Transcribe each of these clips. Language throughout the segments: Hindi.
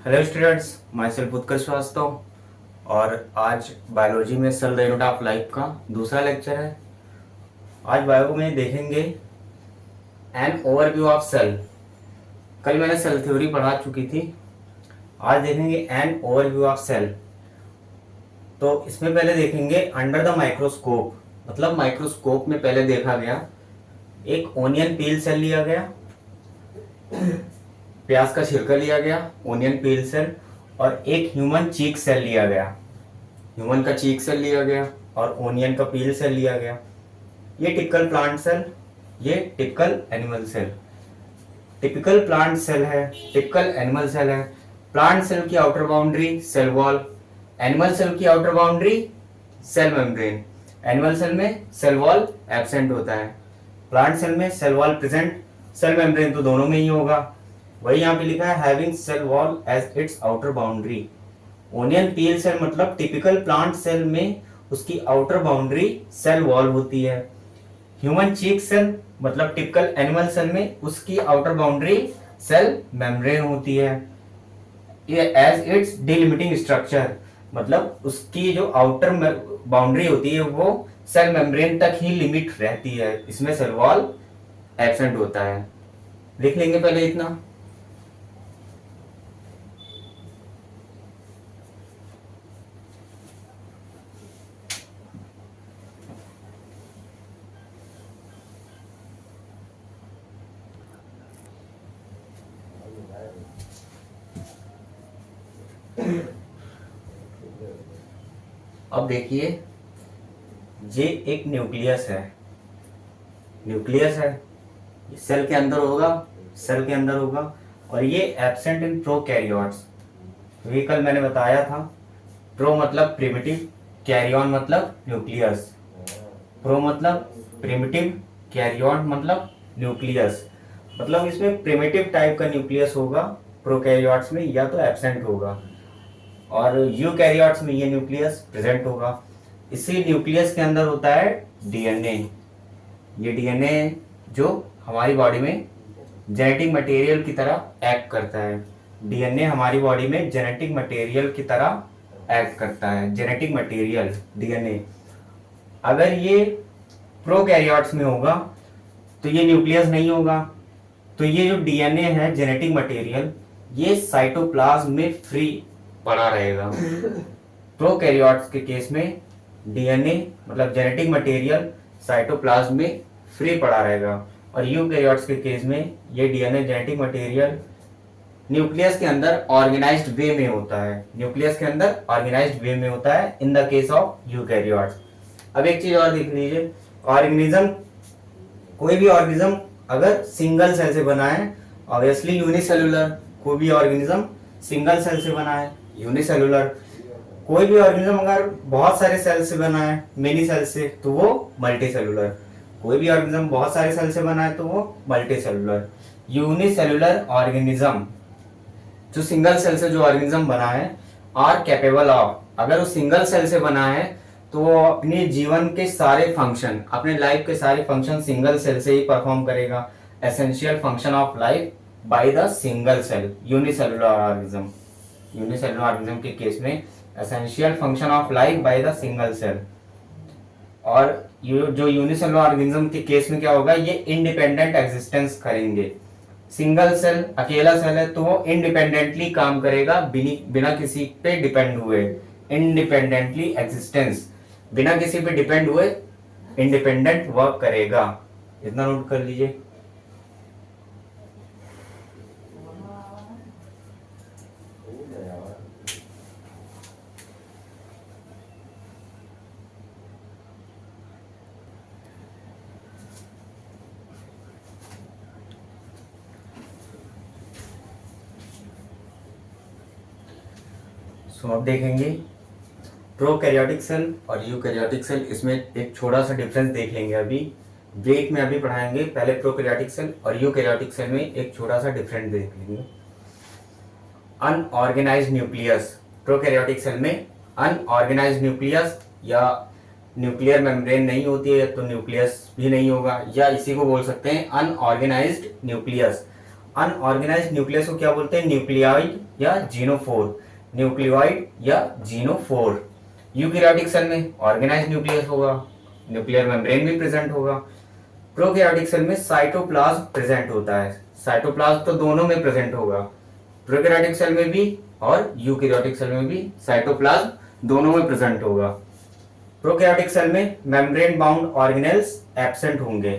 Hello students, my self Utkarsh Srivastava. और आज बायोलॉजी में cell the unit of life का दूसरा लेक्चर है। आज बायो में देखेंगे एन ओवरव्यू ऑफ सेल। कल मैंने सेल थ्योरी पढ़ा चुकी थी। आज देखेंगे एन ओवरव्यू ऑफ सेल। तो इसमें पहले देखेंगे अंडर द माइक्रोस्कोप, मतलब माइक्रोस्कोप में पहले देखा गया एक ओनियन पील सेल लिया गया, प्याज का छिलका लिया गया, ओनियन पील सेल, और एक ह्यूमन चीक सेल लिया गया। ह्यूमन का चीक सेल लिया गया और ओनियन का पील सेल लिया गया। ये टिपिकल प्लांट सेल, ये typical animal cell. Typical plant cell है, टिपिकल एनिमल सेल है। प्लांट सेल की outer boundary cell wall, animal cell की outer boundary cell membrane. Animal cell में सेल वॉल एब्सेंट होता है, प्लांट सेल में cell wall present, cell membrane तो दोनों में ही होगा। वही यहाँ पे लिखा है having cell wall as its outer boundary. Onion peel cell मतलब टिपिकल प्लांट सेल में उसकी आउटर बाउंड्री सेल वॉल होती है। ह्यूमन चीक सेल मतलब टिपिकल एनिमल सेल में उसकी आउटर बाउंड्री सेल मेम्ब्रेन होती है। ये एज इट्स डिलिमिटिंग स्ट्रक्चर मतलब उसकी जो आउटर बाउंड्री होती है वो सेल मेम्ब्रेन तक ही लिमिट रहती है, इसमें सेल वॉल एब्सेंट होता है। लिख लेंगे पहले इतना। अब देखिए, ये एक न्यूक्लियस है, न्यूक्लियस है, सेल के अंदर होगा, सेल के अंदर होगा, और ये एब्सेंट इन प्रोकैरियोट्स। ये कल मैंने बताया था, प्रो मतलब प्रिमिटिव, कैरियन मतलब न्यूक्लियस। प्रो मतलब प्रिमिटिव, कैरियन मतलब न्यूक्लियस। मतलब इसमें प्रिमिटिव टाइप का न्यूक्लियस होगा प्रोकैरियोट्स में, या तो एब्सेंट होगा, और यूकैरियोट्स में ये न्यूक्लियस प्रेजेंट होगा। इसी न्यूक्लियस के अंदर होता है डीएनए। ये डीएनए जो हमारी बॉडी में जेनेटिक मटेरियल की तरह एक्ट करता है। डीएनए हमारी बॉडी में जेनेटिक मटेरियल की तरह एक्ट करता है। जेनेटिक मटेरियल डीएनए अगर ये प्रोकैरियोट्स में होगा तो ये न्यूक्लियस नहीं होगा। तो ये जो डीएनए है जेनेटिक मटेरियल, ये साइटोप्लाज्म में फ्री पड़ा रहेगा। प्रोकैरियोट्स के केस में डीएनए मतलब जेनेटिक मटेरियल साइटोप्लाज्म में फ्री पड़ा रहेगा, और यूकैरियोट्स के केस में ये डीएनए जेनेटिक मटेरियल न्यूक्लियस के अंदर ऑर्गेनाइज्ड वे में होता है। न्यूक्लियस के अंदर ऑर्गेनाइज्ड वे में होता है in the case of eukaryotes. अब एक चीज और देख लीजिए, ऑर्गेनिज्म, कोई भी ऑर्गेनिज्म अगर सिंगल सेल से बना है, ऑब्वियसली यूनिसेलुलर। कोई भी ऑर्गेनिज्म सिंगल सेल से बना है, यूनिसेलुलर। कोई भी ऑर्गेनिज्म अगर बहुत सारे सेल से बना है, मेनी सेल से, तो वो मल्टीसेलुलर। कोई भी ऑर्गेनिज्म बहुत सारे सेल से बना है तो वो मल्टीसेलुलर। यूनिसेलुलर ऑर्गेनिज्म, जो सिंगल सेल से जो ऑर्गेनिज्म बना है, आर कैपेबल ऑफ, अगर वो सिंगल सेल से बना है तो वो अपने जीवन के सारे फंक्शन, अपने लाइफ के सारे फंक्शन सिंगल सेल से ही परफॉर्म करेगा। Essential function of life by the single cell, unicellular organism. Unicellular organism के केस में essential function of life by the single cell. और जो यूनिसेलुलर ऑर्गेनिज्म के केस में क्या होगा, ये इंडिपेंडेंट एग्जिस्टेंस करेंगे। सिंगल सेल अकेला सेल है तो वो इंडिपेंडेंटली काम करेगा, बिना किसी पे डिपेंड हुए। इंडिपेंडेंटली एग्जिस्टेंस, बिना किसी पे डिपेंड हुए इंडिपेंडेंट वर्क करेगा। इतना नोट कर लीजिए। अब देखेंगे प्रोकैरियोटिक सेल और यूकैरियोटिक सेल, इसमें एक छोटा सा डिफरेंस देख लेंगे अभी ब्रेक में, अभी पढ़ाएंगे। पहले प्रोकैरियोटिक सेल और यूकैरियोटिक सेल में एक छोटा सा डिफरेंस देख लेंगे। अनऑर्गेनाइज्ड न्यूक्लियस, प्रोकैरियोटिक सेल में अनऑर्गेनाइज्ड न्यूक्लियस या न्यूक्लियर मेम्ब्रेन नहीं होती है तो न्यूक्लियस भी नहीं होगा, या इसी को बोल सकते हैं अनऑर्गेनाइज्ड न्यूक्लियस। अनऑर्गेनाइज्ड न्यूक्लियस को क्या बोलते हैं? न्यूक्लियाइड या जीनोफोर, न्यूक्लियोइड या जीनोफोर। यूकैरियोटिक सेल में ऑर्गेनाइज्ड न्यूक्लियस होगा, न्यूक्लियर मेम्ब्रेन भी प्रेजेंट होगा। प्रोकैरियोटिक सेल में साइटोप्लाज्म प्रेजेंट होता है, साइटोप्लाज्म तो दोनों में प्रेजेंट होगा, प्रोकैरियोटिक सेल में भी और यूकैरियोटिक सेल में भी साइटोप्लाज्म दोनों में प्रेजेंट होगा। प्रोकैरियोटिक सेल में मेम्ब्रेन बाउंड ऑर्गेनेल्स एब्सेंट होंगे,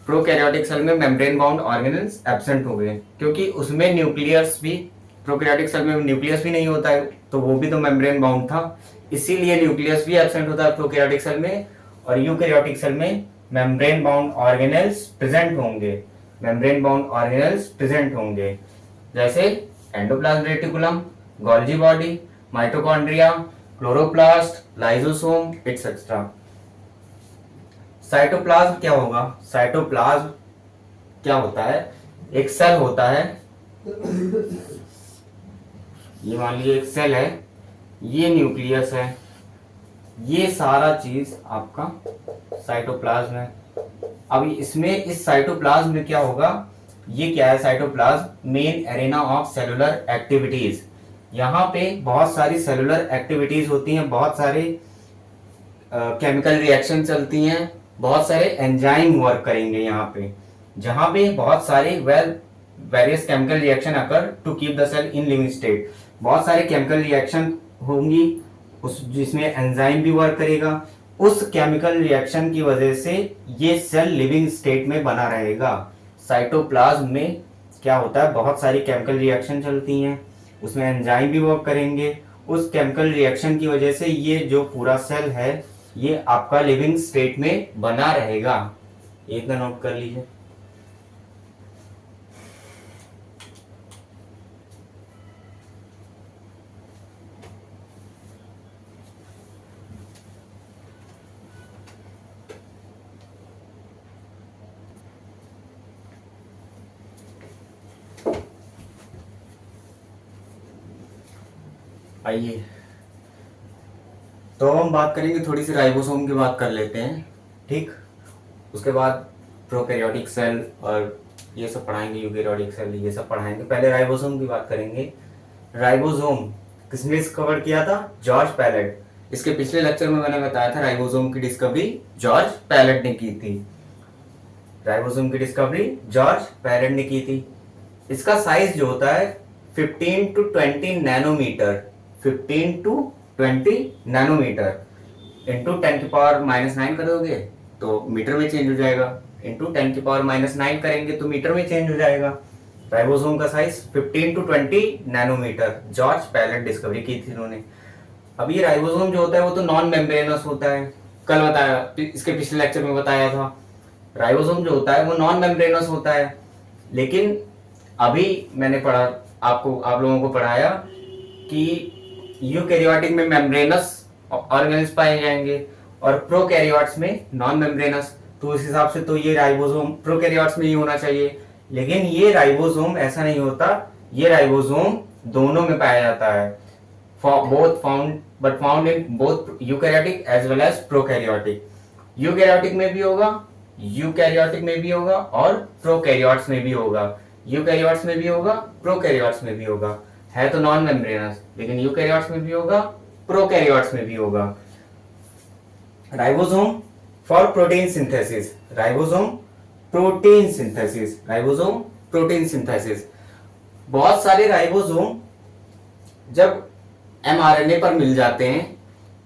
प्रोकैरियोटिक सेल में मेम्ब्रेन बाउंड ऑर्गेनेल्स एब्सेंट होंगे क्योंकि उसमें न्यूक्लियस भी, प्रोकैरियोटिक सेल में न्यूक्लियस भी नहीं होता है तो वो भी तो मेम्ब्रेन बाउंड था, इसीलिए न्यूक्लियस भी एब्सेंट होता है प्रोकैरियोटिक सेल में। और यूकैरियोटिक सेल में मेम्ब्रेन बाउंड ऑर्गेनेल्स प्रेजेंट होंगे, मेम्ब्रेन बाउंड ऑर्गेनेल्स प्रेजेंट होंगे, जैसे endoplasm reticulum, Golgi body, mitochondria, chloroplast, lysosome etcetera. Cytoplasm क्या होगा? साइटोप्लाज्म क्या होता है? एक सेल होता है, ये मान लीजिए एक सेल है, ये न्यूक्लियस है, ये सारा चीज आपका साइटोप्लाज्म है। अब इसमें इस साइटोप्लाज्म में क्या होगा? ये क्या है? Cytoplasm main arena of cellular activities. यहाँ पे बहुत सारी सेलुलर एक्टिविटीज होती हैं, बहुत सारे केमिकल रिएक्शन चलती हैं, बहुत सारे एंजाइम वर्क करेंगे यहाँ पे, जहाँ पे बहुत सारे various chemical reaction occur to keep the cell in living state. बहुत सारे केमिकल रिएक्शन होंगी उस जिसमें एंजाइम भी वर्क करेगा, उस केमिकल रिएक्शन की वजह से ये सेल लिविंग स्टेट में बना रहेगा। साइटोप्लाज्म में क्या होता है? बहुत सारी केमिकल रिएक्शन चलती हैं, उसमें एंजाइम भी वर्क करेंगे, उस केमिकल रिएक्शन की वजह से ये जो पूरा सेल है ये आपका लिविंग स्टेट में बना रहेगा। एक नोट कर लीजिए। आइए तो हम बात करेंगे, थोड़ी सी राइबोसोम की बात कर लेते हैं, ठीक। उसके बाद प्रोकैरियोटिक सेल और ये सब पढ़ाएंगे, यूकैरियोटिक सेल ये सब पढ़ाएंगे। पहले राइबोसोम की बात करेंगे। राइबोसोम किसने डिस्कवर किया था? George Palade. इसके पिछले लेक्चर में मैंने बताया था राइबोसोम की डिस्कवरी जॉर्ज पैलेट ने की थी। राइबोसोम की डिस्कवरी जॉर्ज पैलेट ने की थी। इसका साइज जो होता है 15 to 20 nanometre, 15 to 20 nanometre into 10 की पावर -9 करोगे तो मीटर में चेंज हो जाएगा, इंटू 10 की पावर -9 करेंगे तो मीटर में चेंज हो जाएगा। राइबोसोम का size 15 to 20 nanometre, George Palade discovery की थी उन्होंने। अब ये राइबोसोम जो होता है वो तो नॉन मेम्ब्रेनस होता है, कल बताया, इसके पिछले लेक्चर में बताया था। राइबोसोम जो होता है वो नॉन मेम्ब्रेनस होता है, लेकिन अभी मैंने पढ़ा, आपको आप लोगों को पढ़ाया कि यूकैरियोटिक में मेम्ब्रेनस ऑर्गेनेल्स पाए जाएंगे और प्रोकैरियोट्स में नॉन मेम्ब्रेनस, तो उस हिसाब से तो ये राइबोसोम प्रोकैरियोट्स में ही होना चाहिए, लेकिन ये राइबोसोम ऐसा नहीं होता, ये राइबोसोम दोनों में पाया जाता है, found in both eukaryotic as well as prokaryotic. Eukaryotic में भी होगा, यूकैरियोटिक में भी होगा और प्रोकैरियोट्स में भी होगा, यूकैरियोट्स में भी होगा, प्रोकैरियोट्स में भी होगा, है तो नॉन मेम्ब्रेनस, लेकिन यूकैरियोट्स में भी होगा, प्रोकैरियोट्स में भी होगा। Ribosome for protein synthesis, ribosome protein synthesis, ribosome protein synthesis. बहुत सारे राइबोसोम जब एमआरएनए पर मिल जाते हैं,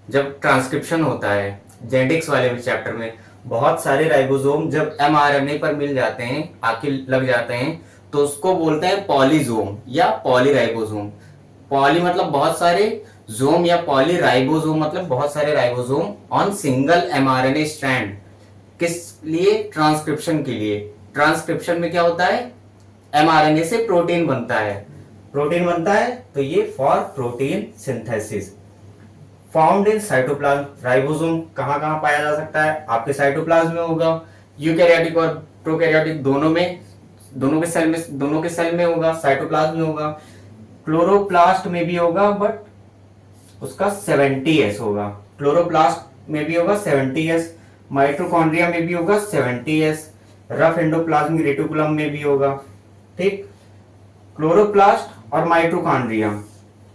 जब ट्रांसक्रिप्शन होता है जेनेटिक्स वाले चैप्टर में, बहुत सारे राइबोसोम जब एमआरएनए पर मिल जाते हैं, आके लग जाते हैं, तो उसको बोलते हैं पॉलीजोम या पॉलीराइबोसोम। पॉली मतलब बहुत सारे, जोम या पॉलीराइबोसोम मतलब बहुत सारे ribosome on single mRNA strand. किस लिए? ट्रांसक्रिप्शन के लिए। ट्रांसक्रिप्शन में क्या होता है? एमआरएनए से प्रोटीन बनता है, प्रोटीन बनता है, तो ये for protein synthesis. Found in cytoplasm, ribosome कहाँ कहाँ पाया जा सकता है? आपके साइटोप्लाज्म में होगा, यूकैरियोटिक और प्रोकैरियोटिक दोनों में, दोनों के सेल में होगा, साइटोप्लाज्म में होगा, क्लोरोप्लास्ट में भी होगा, बट उसका 70s होगा, क्लोरोप्लास्ट में भी होगा 70s, माइटोकॉन्ड्रिया में भी होगा 70s, रफ एंडोप्लाज्मिक रेटिकुलम में भी होगा, ठीक। क्लोरोप्लास्ट और माइटोकॉन्ड्रिया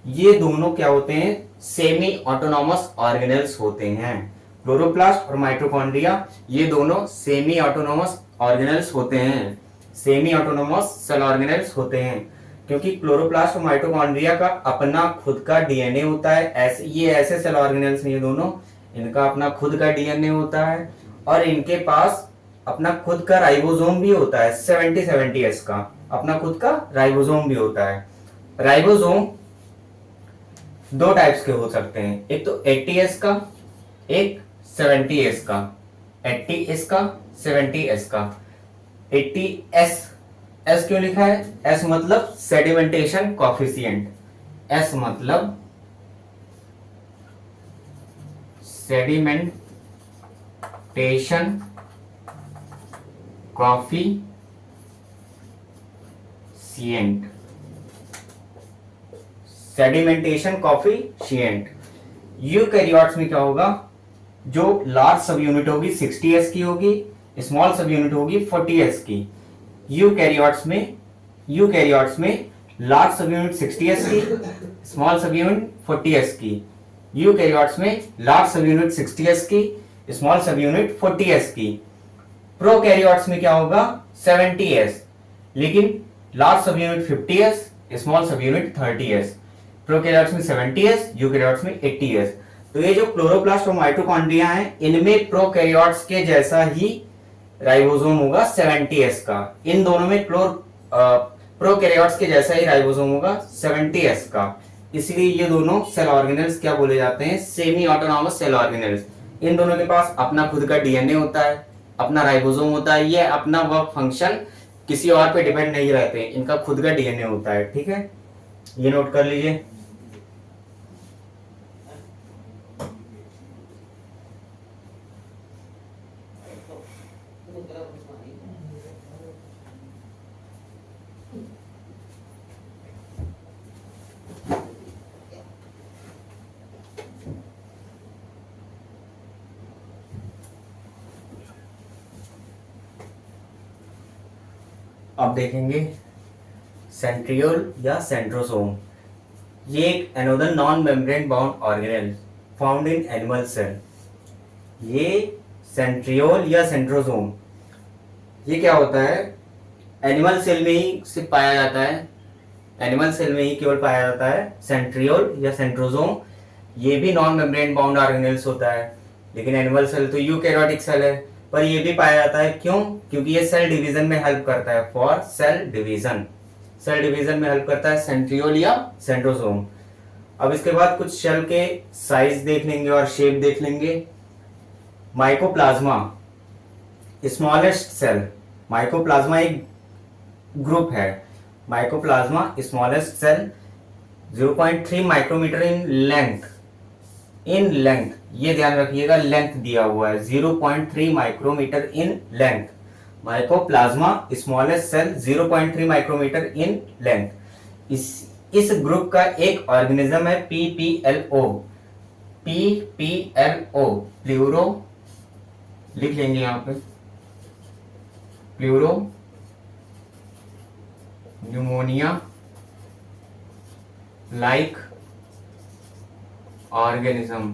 ये दोनों क्या होते हैं, सेमी ऑटोनॉमस ऑर्गेनेल्स होते हैं। क्लोरोप्लास्ट और माइटोकॉन्ड्रिया ये दोनों सेमी ऑटोनॉमस ऑर्गेनेल्स होते हैं, सेमी ऑटोनॉमस सेल ऑर्गेनेल्स होते हैं, क्योंकि क्लोरोप्लास्ट और माइटोकॉन्ड्रिया का अपना खुद का डीएनए होता है। ऐसे ये ऐसे सेल ऑर्गेनेल्स हैं ये दोनों, इनका अपना खुद का डीएनए होता है और इनके पास अपना खुद का राइबोसोम भी होता है, 70-70s का अपना खुद का राइबोसोम भी होता है। राइबोसोम दो टाइप्स के हो सकते हैं, एक तो 80s का, एक 70s का। 80s का, 70s का। 80s एस क्यों लिखा है, एस मतलब सेडिमेंटेशन कॉफिशिएंट, एस मतलब sedimentation coefficient, sedimentation coefficient. Eukaryotes में क्या होगा, जो लार्ज सब यूनिट होगी 60s की होगी, स्मॉल सब यूनिट होगी 40s की। यूकैरियोट्स में लार्ज सब यूनिट 60s की, स्मॉल सब यूनिट 40s की। यूकैरियोट्स में लार्ज सब यूनिट 60s की, स्मॉल सब यूनिट 40s की। प्रोकैरियोट्स में क्या होगा 70s, लेकिन लार्ज सब यूनिट 50s, स्मॉल सब यूनिट 30s। प्रोकैरियोट्स में 70s, यूकैरियोट्स में 80s। तो ये जो क्लोरोप्लास्ट और माइटोकॉन्ड्रिया हैं, इनमें प्रोकैरियोट्स के जैसा ही राइबोसोम होगा 70s का। इन दोनों में प्रोकैरियोट्स के जैसा ही राइबोसोम होगा 70s का। इसलिए ये दोनों सेल ऑर्गेनेल्स क्या बोले जाते हैं, सेमी ऑटोनॉमस सेल ऑर्गेनेल्स। इन दोनों के पास अपना खुद का डीएनए होता है, अपना राइबोसोम होता है, ये अपना वर्क फंक्शन किसी और पे डिपेंड नहीं रहते, इनका खुद का डीएनए होता है। ठीक है, ये नोट कर लीजिए। अब देखेंगे सेंट्रियोल या सेंट्रोसोम। ये एक another non membrane bound organelle found in animal cell. ये सेंट्रियोल या सेंट्रोसोम ये क्या होता है, एनिमल सेल में ही सिर्फ पाया जाता है, एनिमल सेल में ही केवल पाया जाता है सेंट्रियोल या सेंट्रोसोम। ये भी नॉन मेम्ब्रेन बाउंड ऑर्गेनेल्स होता है, लेकिन एनिमल सेल तो यूकैरियोटिक सेल है, पर ये भी पाया जाता है। क्यों, क्योंकि ये सेल डिवीजन में हेल्प करता है, for cell division, cell division में हेल्प करता है सेंट्रियोल या सेंट्रोसोम। अब इसके बाद कुछ सेल के साइज देख लेंगे और शेप देख लेंगे। माइकोप्लाज्मा स्मॉलेस्ट सेल, माइकोप्लाज्मा एक ग्रुप है, mycoplasma smallest cell 0.3 micrometre in length, in length ये ध्यान रखिएगा, लेंथ दिया हुआ है 0.3 micrometre in length. Mycoplasma smallest cell 0.3 micrometre in length. इस ग्रुप का एक ऑर्गेनिज्म है PPLO, PPLO प्लूरो लिख लेंगे यहां पे, pleuropneumonia like organism.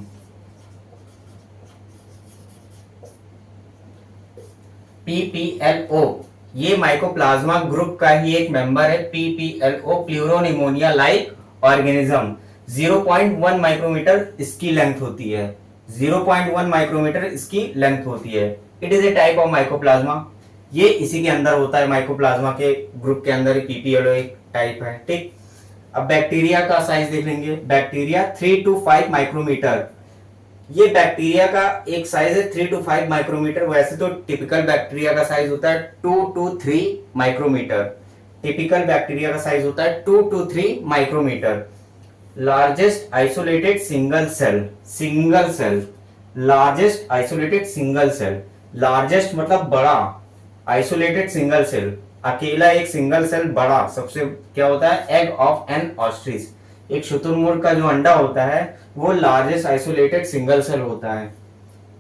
PPLO ये माइकोप्लाज्मा ग्रुप का ही एक मेंबर है। PPLO pleuropneumonia like organism 0.1 micrometre इसकी लेंथ होती है, 0.1 माइक्रोमीटर इसकी लेंथ होती है। It is a type of mycoplasma, ये इसी के अंदर होता है, माइकोप्लाज्मा के ग्रुप के अंदर PPLO एक टाइप है। ठीक, अब बैक्टीरिया का साइज देख लेंगे। बैक्टीरिया 3 to 5 माइक्रोमीटर, ये बैक्टीरिया का एक साइज है 3 to 5 माइक्रोमीटर। वैसे तो टिपिकल बैक्टीरिया का साइज होता है 2 to 3 माइक्रोमीटर, टिपिकल बैक्टीरिया का साइज होता है 2 to 3 micrometre. Largest isolated single cell, single cell, largest isolated single cell, largest मतलब बड़ा, आइसोलेटेड सिंगल सेल अकेला एक सिंगल सेल बड़ा सबसे क्या होता है, एग ऑफ एन ऑस्ट्रिच, एक शुतुरमुर्ग का जो अंडा होता है वो लार्जेस्ट आइसोलेटेड सिंगल सेल होता है।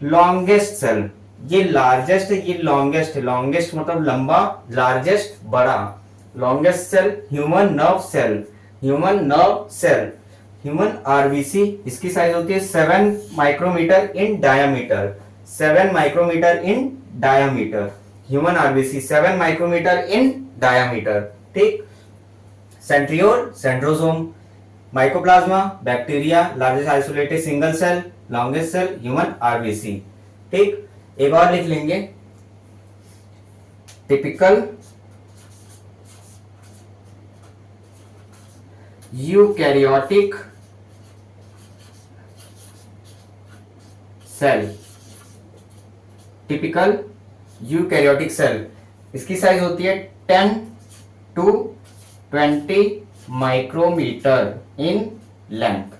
लॉन्गेस्ट सेल, ये लार्जेस्ट, ये लॉन्गेस्ट, लॉन्गेस्ट मतलब लंबा, लार्जेस्ट बड़ा, longest cell human nerve cell, human nerve cell, human RBC, इसकी साइज होती है 7 micrometre in diameter, 7 micrometre in diameter, human RBC 7 micrometre in diameter. ठीक। Centriole, centrosome, mycoplasma, bacteria, largest isolated single cell, longest cell, human RBC. ठीक। एक और लिख लेंगे, typical eukaryotic cell, typical eukaryotic cell, इसकी साइज होती है 10 to 20 micrometre in length,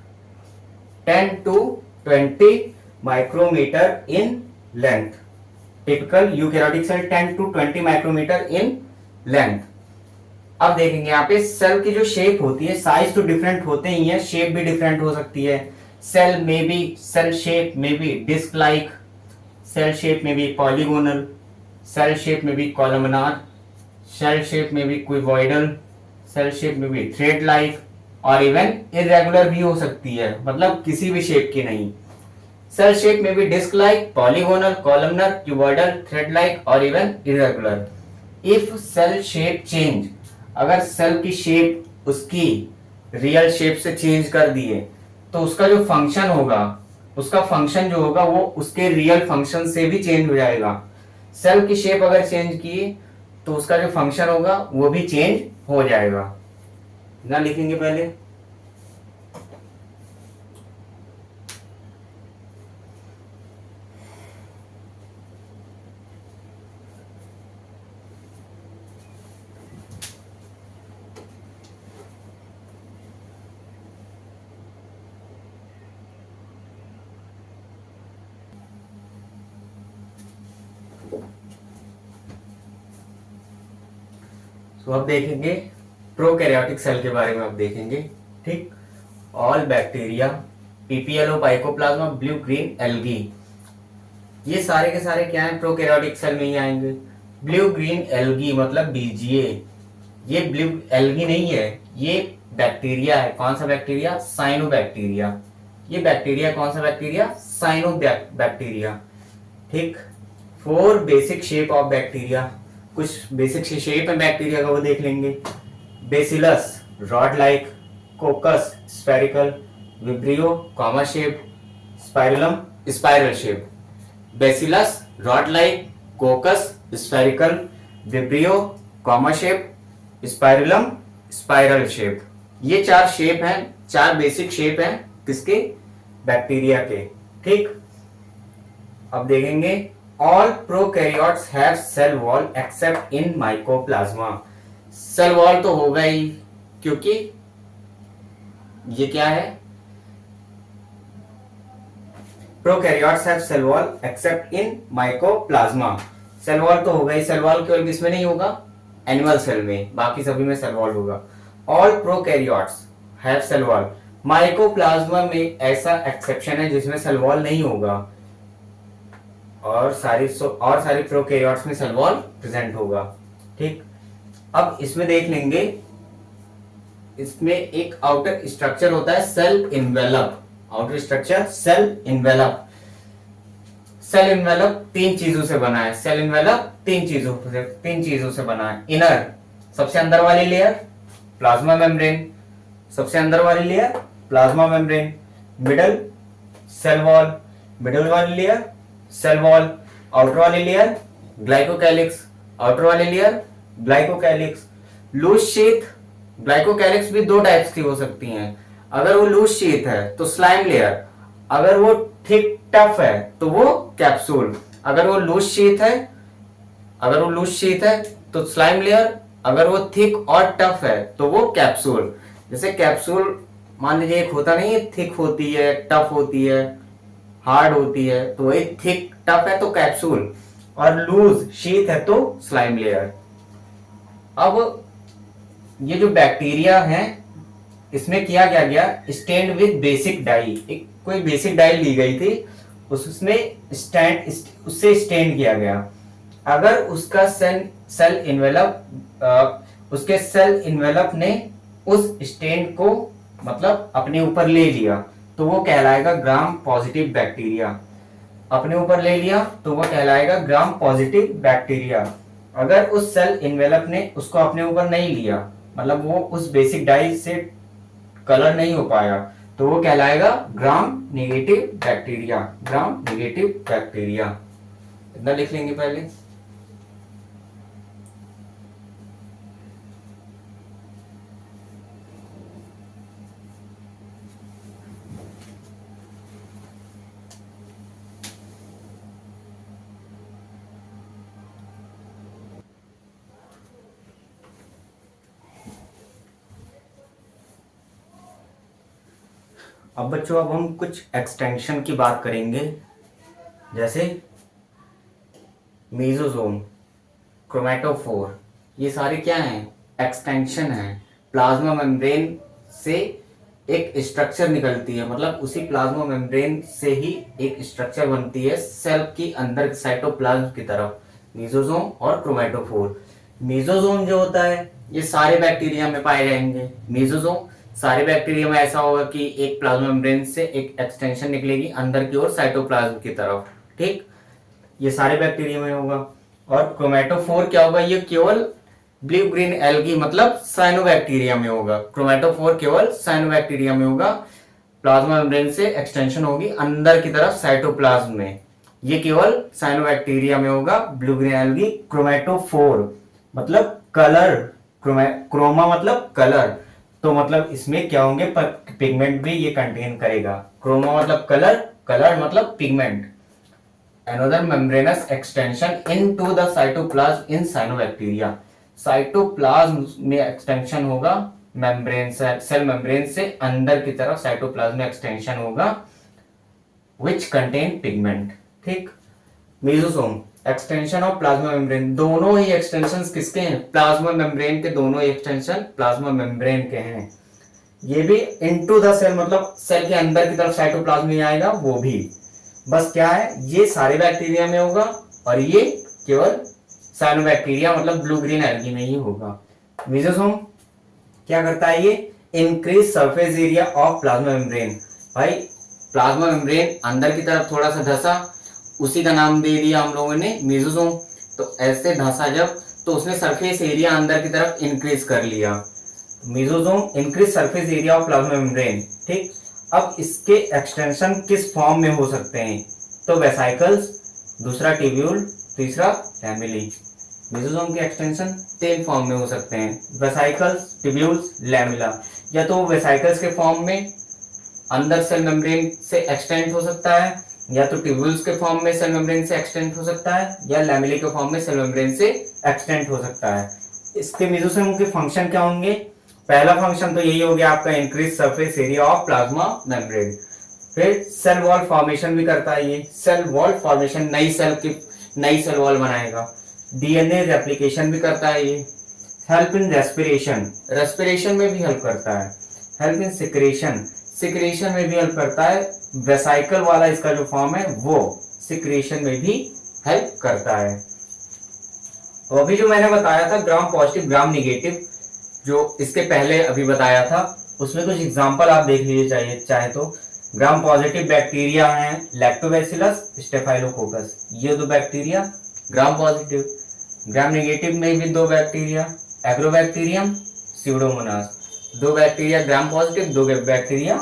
10 to 20 micrometre in length, typical eukaryotic cell 10 to 20 micrometre in length. अब देखेंगे यहाँ पे सेल की जो शेप होती है, साइज तो डिफरेंट होते ही है, शेप भी डिफरेंट हो सकती है। सेल में बी, सेल शेप में बी डिस्क लाइक, सेल शेप में भी पॉलीगोनल, सेल शेप में भी कॉलमनार, सेल शेप में भी क्यूबॉइडल, सेल शेप में भी थ्रेड लाइक, और इवन इरेगुलर भी हो सकती है, मतलब किसी भी शेप की नहीं। सेल शेप में भी disc like, polygonal, columnar, cuboidal, thread like और even irregular. If cell shape change, अगर सेल की शेप उसकी रियल शेप से चेंज कर दिए तो उसका जो फंक्शन होगा, उसका फंक्शन जो होगा वो उसके रियल फंक्शन से भी चेंज हो जाएगा। सेल की शेप अगर चेंज की तो उसका जो फंक्शन होगा वो भी चेंज हो जाएगा। ना लिखेंगे पहले, तो अब देखेंगे प्रोकैरियोटिक सेल के बारे में। अब देखेंगे, ठीक। All bacteria, PPLO, mycoplasma, blue green algae, ये सारे के सारे क्या है, प्रोकैरियोटिक सेल में ही आएंगे। ब्लू ग्रीन एल्गी मतलब बीजीए, ये ब्लू एल्गी नहीं है, ये बैक्टीरिया है। कौन सा बैक्टीरिया? साइनोबैक्टीरिया। ये बैक्टीरिया कौन सा बैक्टीरिया? साइनोबैक्टीरिया। ठीक। 4 बेसिक शेप ऑफ बैक्टीरिया, कुछ बेसिक शेप है बैक्टीरिया का वो देख लेंगे। Bacillus rod like, कोकस spherical, vibrio comma shape, spirillum spiral shape. Bacillus rod like, कोकस spherical, vibrio comma shape, spirillum spiral shape. ये 4 शेप हैं, 4 बेसिक शेप हैं किसके? बैक्टीरिया के। ठीक। अब देखेंगे, all prokaryotes have cell wall except in mycoplasma. Cell wall तो होगा ही, क्योंकि ये क्या है, prokaryotes have cell wall except in mycoplasma. Cell wall तो होगा ही, सेल वॉल केवल किसमें नहीं होगा? एनिमल सेल में, बाकी सभी में सेल वॉल होगा। All prokaryotes have cell wall, mycoplasma में ऐसा एक्सेप्शन है जिसमें सेल वॉल नहीं होगा, और सारी प्रोकैरियोट्स में सेल वॉल प्रेजेंट होगा। ठीक। अब इसमें देख लेंगे, इसमें एक आउटर स्ट्रक्चर होता है cell envelope. Outer structure cell envelope. Cell envelope 3 चीजों से बना है। सेल इन्वेलप 3 चीजों से बना है। इनर, सबसे अंदर वाली लेयर, प्लाज्मा मेम्ब्रेन, सबसे अंदर वाली layer plasma membrane. Middle cell wall, middle वाली लेयर सेल वॉल। आउटर वाली लेयर ग्लाइकोकैलिक्स, आउटर वाली layer glycocalyx. Loose sheath, glycocalyx भी 2 टाइप्स की हो सकती हैं। अगर वो लूज शीथ है तो स्लाइम लेयर, अगर वो थिक टफ है तो वो कैप्सूल। अगर वो लूज शीथ है तो स्लाइम लेयर, अगर वो थिक और टफ है तो वो कैप्सूल। जैसे कैप्सूल मान लीजिए एक होता नहीं है, थिक होती है, टफ होती है, हार्ड होती है, तो एक थिक टफ है तो कैप्सूल, और लूज शीथ है तो स्लाइम लेयर। अब ये जो बैक्टीरिया है, इसमें किया क्या गया, स्टेन्ड विद बेसिक डाई। एक कोई बेसिक डाई ली गई थी, उससे स्टेन किया गया। अगर उसका सेल इन्वेलप उसके सेल इन्वेलप ने उस स्टेन को मतलब अपने ऊपर ले लिया तो वो कहलाएगा ग्राम पॉजिटिव बैक्टीरिया। अपने ऊपर ले लिया तो वो कहलाएगा ग्राम पॉजिटिव बैक्टीरिया। अगर उस सेल इन्वेलप ने उसको अपने ऊपर नहीं लिया, मतलब वो उस बेसिक डाई से कलर नहीं हो पाया, तो वो कहलाएगा gram negative bacteria. Gram negative bacteria इतना लिख लेंगे पहले। अब बच्चों अब हम कुछ एक्सटेंशन की बात करेंगे, जैसे मेसोसोम, क्रोमेटोफोर, ये सारे क्या हैं? एक्सटेंशन है। प्लाज्मा मेम्ब्रेन से एक स्ट्रक्चर निकलती है, मतलब उसी प्लाज्मा मेम्ब्रेन से ही एक स्ट्रक्चर बनती है सेल की अंदर साइटोप्लाज्म की तरफ, मेसोसोम और क्रोमेटोफोर। मेसोसोम जो होता है ये सारे बैक्टीरिया में पाए जाएंगे। मेसोसोम सारे बैक्टीरिया में ऐसा होगा कि एक प्लाज्मा मेम्ब्रेन से एक एक्सटेंशन निकलेगी अंदर की ओर साइटोप्लाज्म की तरफ, ठीक, ये सारे बैक्टीरिया में होगा। और क्रोमेटोफोर क्या होगा? ये केवल ब्लू ग्रीन एल्गी मतलब साइनोबैक्टीरिया में होगा। क्रोमेटोफोर केवल साइनोबैक्टीरिया में होगा, प्लाज्मा मेम्ब्रेन से एक्सटेंशन होगी अंदर की तरफ साइटोप्लाज्म में, ये केवल साइनोबैक्टीरिया में होगा। Blue green algae. क्रोमेटोफोर मतलब कलर, क्रोमा मतलब कलर, तो मतलब इसमें क्या होंगे? पिगमेंट भी ये कंटेन करेगा। क्रोमा मतलब कलर, कलर मतलब pigment. Another membranous extension into the cytoplasm in cyanobacteria. Cytoplasm में एक्सटेंशन होगा मेम्ब्रेन से, सेल मेम्ब्रेन से अंदर की तरफ साइटोप्लाज्म में एक्सटेंशन होगा which contain pigment, ठीक। Mesosome extension of plasma membrane, दोनों ही एक्सटेंशंस किसके हैं? प्लाज्मा मेम्ब्रेन के, दोनों ही एक्सटेंशन प्लाज्मा मेम्ब्रेन के हैं। ये भी इनटू द सेल मतलब सेल के अंदर की तरफ साइटोप्लाज्म में आएगा, वो भी बस क्या है, ये सारे बैक्टीरिया में होगा और ये केवल साइनोबैक्टीरिया मतलब ब्लू ग्रीन एल्गी में ही होगा। मेसोसोम क्या करता है? ये increase surface area of plasma membrane. भाई प्लाज्मा मेम्ब्रेन अंदर की तरफ थोड़ा सा धंसा, उसी का नाम दे दिया हम लोगों ने मेसोसोम। तो ऐसे धंसा जब, तो उसने सरफेस एरिया अंदर की तरफ इंक्रीज कर लिया। Mesosome increase surface area of plasma membrane, ठीक। अब इसके एक्सटेंशन किस फॉर्म में हो सकते हैं? तो वेसाइकल्स, दूसरा ट्यूब्यूल, तीसरा लैमेली। मेसोसोम के एक्सटेंशन 3 फॉर्म में हो सकते हैं, वेसाइकल्स, ट्यूब्यूल्स, लैमेला। या तो वेसाइकल्स के फॉर्म में अंदर सेल मेम्ब्रेन से एक्सटेंड हो सकता है, या तो ट्यूब्यूल्स के फॉर्म में सेल मेम्ब्रेन से एक्सटेंड हो सकता है, या लैमेली के फॉर्म में सेल मेम्ब्रेन से एक्सटेंड हो सकता है। इसके मेसोसोम के फंक्शन क्या होंगे? पहला फंक्शन तो यही हो गया आपका, increase surface area of plasma membrane. फिर सेल वॉल फॉर्मेशन भी करता है ये, सेल वॉल फॉर्मेशन, नई सेल वॉल बनाएगा। डीएनए रेप्लिकेशन भी करता है ये। हेल्प इन रेस्पिरेशन, रेस्पिरेशन में भी हेल्प करता है। हेल्प इन सिक्रेशन, सिक्रेशन में भी हेल्प करता है। वेसाइकल वाला इसका जो फॉर्म है वो सिक्रेशन में भी हेल्प करता है। और अभी जो मैंने बताया था ग्राम पॉजिटिव ग्राम निगेटिव, जो इसके पहले अभी बताया था, उसमें कुछ एग्जांपल आप देख लीजिए चाहे तो। ग्राम पॉजिटिव बैक्टीरिया हैं लैक्टोबैसिलस, स्टेफाइलोकोकस, ये 2 bacteria gram positive. Gram negative में भी 2 bacteria, agrobacterium, Pseudomonas. 2 bacteria gram positive, 2 bacteria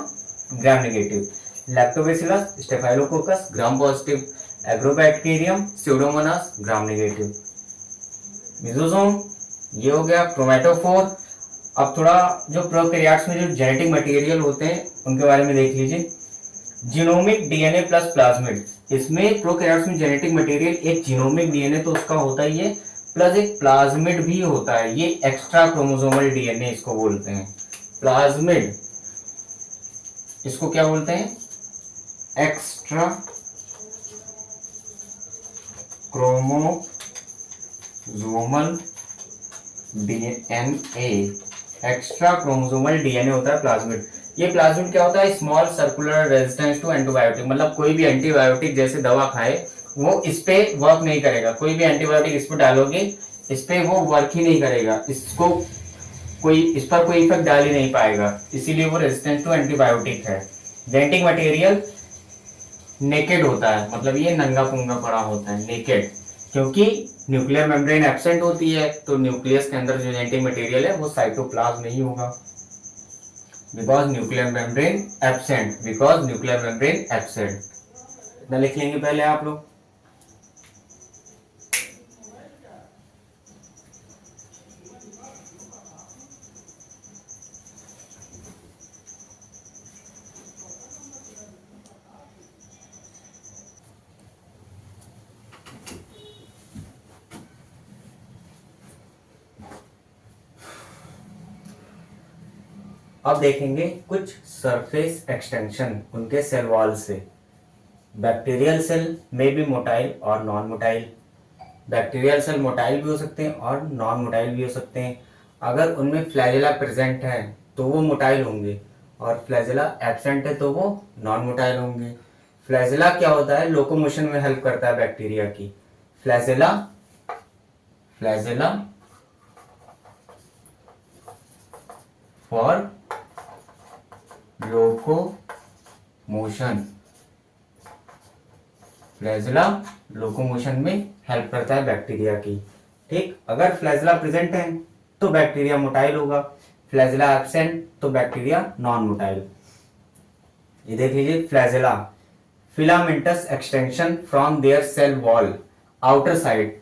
gram negative. Lactobacillus, staphylococcus gram positive, agrobacterium, Pseudomonas gram negative. Mesosome ये हो गया। क्रोमेटोफोर, अब थोड़ा जो प्रोकैरियोट्स में जो जेनेटिक मटेरियल होते हैं उनके बारे में देख लीजिए। जीनोमिक डीएनए प्लस प्लाज्मिड, इसमें प्रोकैरियोट्स में जेनेटिक मटेरियल एक जीनोमिक डीएनए तो उसका होता ही है, प्लस एक प्लाज्मिड भी होता है, ये एक्स्ट्रा क्रोमोसोमल डीएनए इसको बोलते हैं। प्लाज्मिड, इसको क्या बोलते हैं? Extra chromosomal DNA, extra chromosomal DNA होता है प्लाज्मिड। ये प्लाज्मिड क्या होता है? Small circular resistance to antibiotic, मतलब कोई भी एंटीबायोटिक जैसे दवा खाए वो इस पे वर्क नहीं करेगा। कोई भी एंटीबायोटिक इस पे डालोगे इस पे वो वर्क ही नहीं करेगा, इसको कोई इस पर कोई इफेक्ट डाल ही नहीं पाएगा, इसीलिए वो रेजिस्टेंट टू एंटीबायोटिक है। जेनेटिक मटेरियल नेकेड होता है, मतलब ये नंगा पुंगा पड़ा होता है, नेकेड, क्योंकि न्यूक्लियर मेम्ब्रेन एब्सेंट होती है, तो न्यूक्लियस के अंदर जो जेनेटिक मटेरियल है वो साइटोप्लाज्म नहीं होगा, because nuclear membrane absent, because nuclear membrane absent. इतना लिख लेंगे पहले आप लोग। अब देखेंगे कुछ सरफेस एक्सटेंशन उनके सेल वॉल से। बैक्टीरियल सेल में भी मोटाइल और non motile, bacterial cell motile भी हो सकते हैं और नॉन मोटाइल भी हो सकते हैं। अगर उनमें फ्लैजेला प्रेजेंट है तो वो मोटाइल होंगे, और फ्लैजेला एब्सेंट है तो वो नॉन मोटाइल होंगे। फ्लैजेला क्या होता है, लोकोमोशन में हेल्प करता है बैक्टीरिया की। Flagella flagella for locomotion, flagella locomotion में हेल्प करता है बैक्टीरिया की। ठीक, अगर फ्लैजेला प्रेजेंट है तो बैक्टीरिया मोटाइल होगा, फ्लैजेला एब्सेंट तो बैक्टीरिया नॉन मोटाइल। ये देख लीजिए, flagella filamentous extension from their cell wall outer side.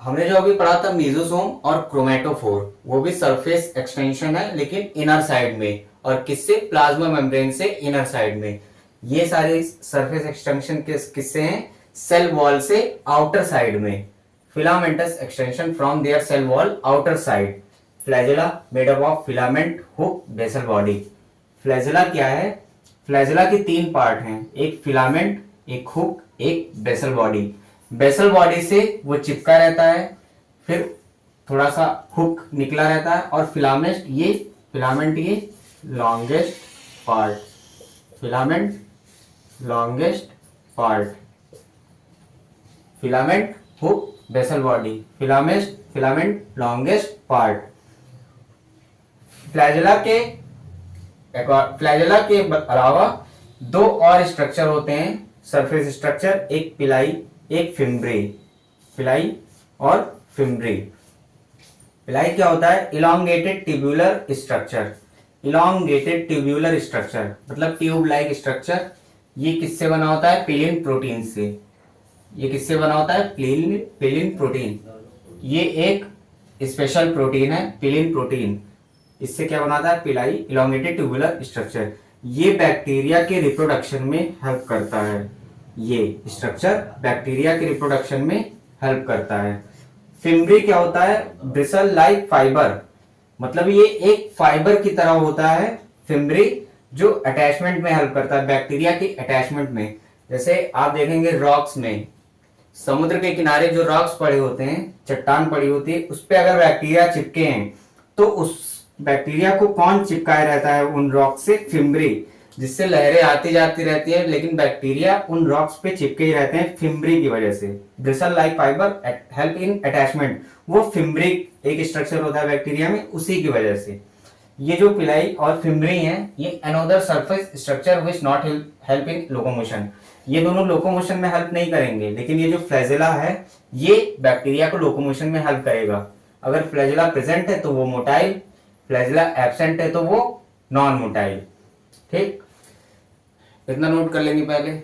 हमने जो अभी पढ़ा था मीजोसोम और क्रोमेटोफोर, वो भी सरफेस एक्सटेंशन है लेकिन इनर साइड में, और किससे, प्लाज्मा मेम्ब्रेन से इनर साइड में। ये सारे सरफेस एक्सटेंशन किससे हैं, सेल वॉल से आउटर साइड में। Filamentous extension from their cell wall outer side. Flagella made up of filament, hook, basal body. Flagella क्या है, फ्लैजेला के 3 पार्ट हैं, एक फिलामेंट, एक हुक, एक बेसल बॉडी। बेसल बॉडी से वो चिपका रहता है, फिर थोड़ा सा हुक निकला रहता है, और फिलामेंट ये longest part, filament longest part, filament hook basal body, filament longest part. Flagella के अलावा 2 और स्ट्रक्चर होते हैं सरफेस स्ट्रक्चर, एक पिलाई, एक फिम्ब्री। पिलाई और फिम्ब्री। पिलाई क्या होता है, elongated tubular structure, elongated tubular structure मतलब ट्यूब लाइक स्ट्रक्चर। ये किससे बना होता है, पिलिन प्रोटीन से। ये किससे बना होता है, पिलिन प्रोटीन। ये एक स्पेशल प्रोटीन है, पिलिन प्रोटीन। इससे क्या बनाता है, पिलाई, इलॉन्गेटेड ट्यूबुलर स्ट्रक्चर। ये बैक्टीरिया के रिप्रोडक्शन में हेल्प करता है, ये स्ट्रक्चर बैक्टीरिया के रिप्रोडक्शन में हेल्प करता है। फिम्ब्री क्या होता है, ब्रिसल लाइक फाइबर, मतलब ये एक फाइबर की तरह होता है फिम्ब्री, जो अटैचमेंट में हेल्प करता है, बैक्टीरिया की अटैचमेंट में। जैसे आप देखेंगे रॉक्स में, समुद्र के किनारे जो रॉक्स पड़े होते हैं, चट्टान पड़ी होती है, उस पे अगर बैक्टीरिया चिपके हैं तो उस बैक्टीरिया को कौन चिपकाए रहता है उन रॉक से, फिम्ब्री, जिससे लहरें आती जाती रहती है, लेकिन बैक्टीरिया उन रॉक्स पे चिपके ही रहते हैं फिम्ब्री की वजह से। Bristle like fibre help in attachment, वो फिम्ब्री एक स्ट्रक्चर होता है बैक्टीरिया में, उसी की वजह से। ये जो पिलाई और फिम्ब्री हैं, ये another surface structure which not help in locomotion. ये दोनों लोकोमोशन में हेल्प नहीं करेंगे, लेकिन ये जो फ्लैजेला है ये बैक्टीरिया को लोकोमोशन में हेल्प करेगा। अगर फ्लैजेला प्रेजेंट है तो वो मोटाइल, फ्लैजेला एब्सेंट है तो वो नॉन मोटाइल। ठीक, इतना नोट कर लेंगे पहले।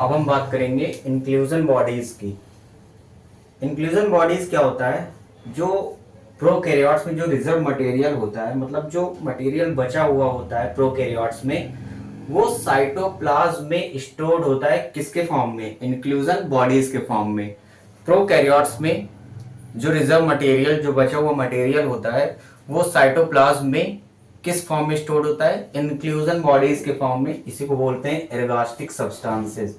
अब हम बात करेंगे इंक्लूजन बॉडीज की। इंक्लूजन बॉडीज क्या होता है, जो प्रोकैरियोट्स में जो रिजर्व मटेरियल होता है, मतलब जो मटेरियल बचा हुआ होता है प्रोकैरियोट्स में, वो साइटोप्लाज्म में स्टोर्ड होता है, किसके फॉर्म में, इंक्लूजन बॉडीज के फॉर्म में। प्रोकैरियोट्स में जो रिजर्व मटेरियल, जो बचा हुआ मटेरियल होता है, वो साइटोप्लाज्म में किस फॉर्म में स्टोर होता है? इंक्लूजन बॉडीज के फॉर्म में। इसी को बोलते हैं एर्गास्टिक सब्सटेंसेस।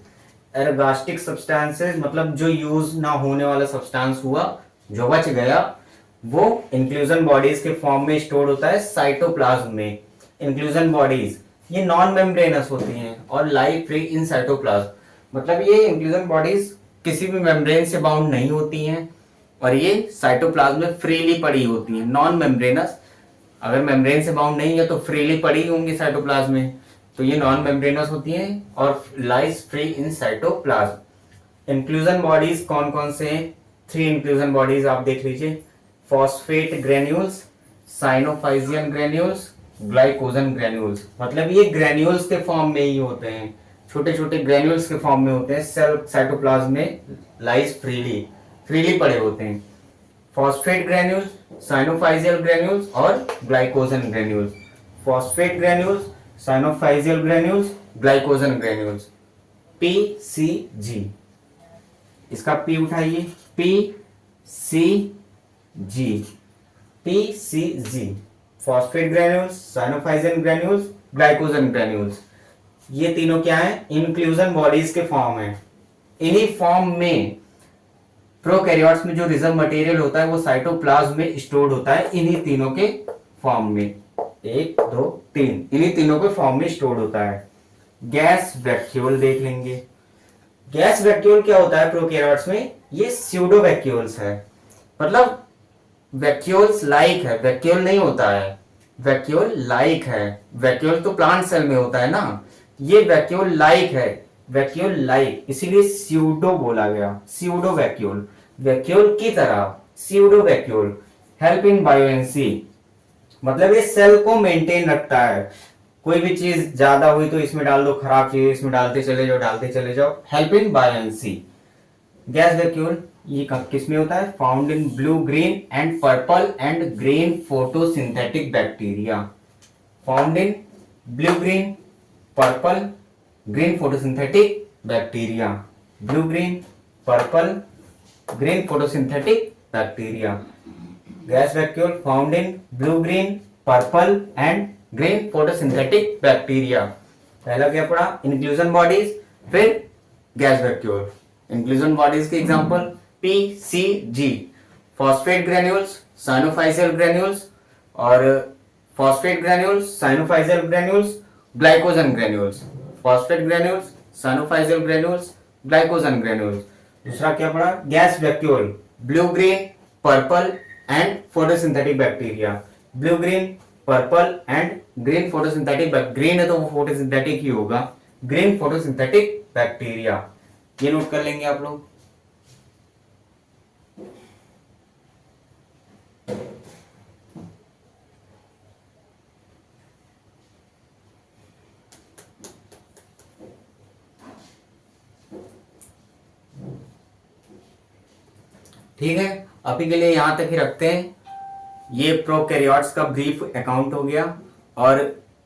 एर्गास्टिक सब्सटेंसेस मतलब जो यूज ना होने वाला सब्सटेंस हुआ, जो बच गया, वो इंक्लूजन बॉडीज के फॉर्म में स्टोर होता है साइटोप्लाज्म में। इंक्लूजन बॉडीज ये नॉन मेम्ब्रेनस होती हैं और लाइव फ्री इन साइटोप्लाज्म। मतलब ये इंक्लूजन बॉडीज किसी भी मेम्ब्रेन से बाउंड नहीं होती हैं और ये साइटोप्लाज्म में फ्रीली पड़ी होती हैं, नॉन मेम्ब्रेनस। अगर मेम्ब्रेन से बाउंड नहीं है तो फ्रीली पड़ी होंगी साइटोप्लाज्म में, तो ये नॉन मेम्ब्रेनस होती हैं और lies free in cytoplasm. Inclusion bodies कौन कौन से हैं? 3 इंक्लूजन बॉडीज आप देख लीजिए। Phosphate granules, cyanophycean granules, glycogen granules. मतलब ये ग्रेन्यूल्स के फॉर्म में ही होते हैं, छोटे छोटे ग्रेन्यूल्स के फॉर्म में होते हैं, सेल साइटोप्लाज्म में लाइज फ्रीली पड़े होते हैं। फॉस्फेट ग्रेन्यूल्स, साइनोफाइजियल ग्रेन्यूल्स और glycogen granules. Phosphate granules, cyanophycean granules, glycogen granules. PCG, इसका P उठाइए, PCG, phosphate granules, cyanophycean granules, glycogen granules. ये तीनों क्या है? इंक्लूजन बॉडीज के फॉर्म है। इन्हीं फॉर्म में प्रोकैरियोट्स में जो रिजर्व मटेरियल होता है वो साइटोप्लाज्म में स्टोर्ड होता है, इन्हीं तीनों के फॉर्म में। 1 2 3, इन्हीं तीनों के फॉर्म में स्टोर्ड होता है। गैस वैक्यूल देख लेंगे। गैस वैक्यूल क्या होता है प्रोकैरियोट्स में? ये स्यूडो वैक्यूल्स है। मतलब वैक्यूल्स लाइक है, वैक्यूल नहीं होता है, वैक्यूल लाइक है। वैक्यूल तो प्लांट सेल में होता है ना, ये वैक्यूल लाइक है, वैक्यूल लाइक, इसीलिए स्यूडो बोला गया। स्यूडो वैक्यूल, वैक्यूल की तरह, pseudo vacuole. Help in buoyancy, मतलब ये सेल को मेंटेन रखता है। कोई भी चीज ज्यादा हुई तो इसमें डाल दो, खराब चीज इसमें डालते चले जाओ। Help in buoyancy. Gas vacuole ये किस में होता है? Found in blue, green and purple and green photosynthetic bacteria. Found in blue, green, purple, green photosynthetic bacteria. Blue, green, purple, green photosynthetic bacteria. Gas vacuole found in blue, green, purple and green photosynthetic bacteria. पहला क्या पढ़ा? इंक्लूजन बॉडीज, फिर गैस वैक्यूल। इंक्लूजन बॉडीज के example PCG, phosphate granules, cyanophycean granules और phosphate granules, cyanophycean granules, glycogen granules. Phosphate granules, cyanophycean granules, glycogen granules. दूसरा क्या पढ़ा? Gas vacuole, blue, green, purple and photosynthetic bacteria. Blue, green, purple and green photosynthetic, green है तो वो फोटोसिंथेटिक ही होगा, ग्रीन फोटोसिंथेटिक बैक्टीरिया। ये नोट कर लेंगे आप लोग। ठीक है, अभी के लिए यहां तक ही रखते हैं। ये प्रोकैरियोट्स का ब्रीफ अकाउंट हो गया और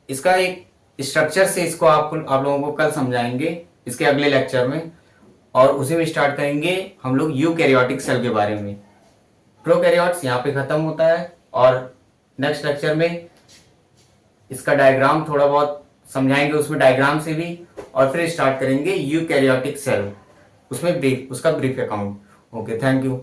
इसका एक स्ट्रक्चर से इसको आप लोगों को कल समझाएंगे इसके अगले लेक्चर में, और उसी में स्टार्ट करेंगे हम लोग यूकैरियोटिक सेल के बारे में। प्रोकैरियोट्स यहाँ पे खत्म होता है और नेक्स्ट लेक्चर में इसका डायग्राम थोड़ा बहुत समझाएंगे, उसमें डायग्राम से भी, और फिर स्टार्ट करेंगे यूकैरियोटिक सेल, उसमें उसका brief account. Okay, thank you.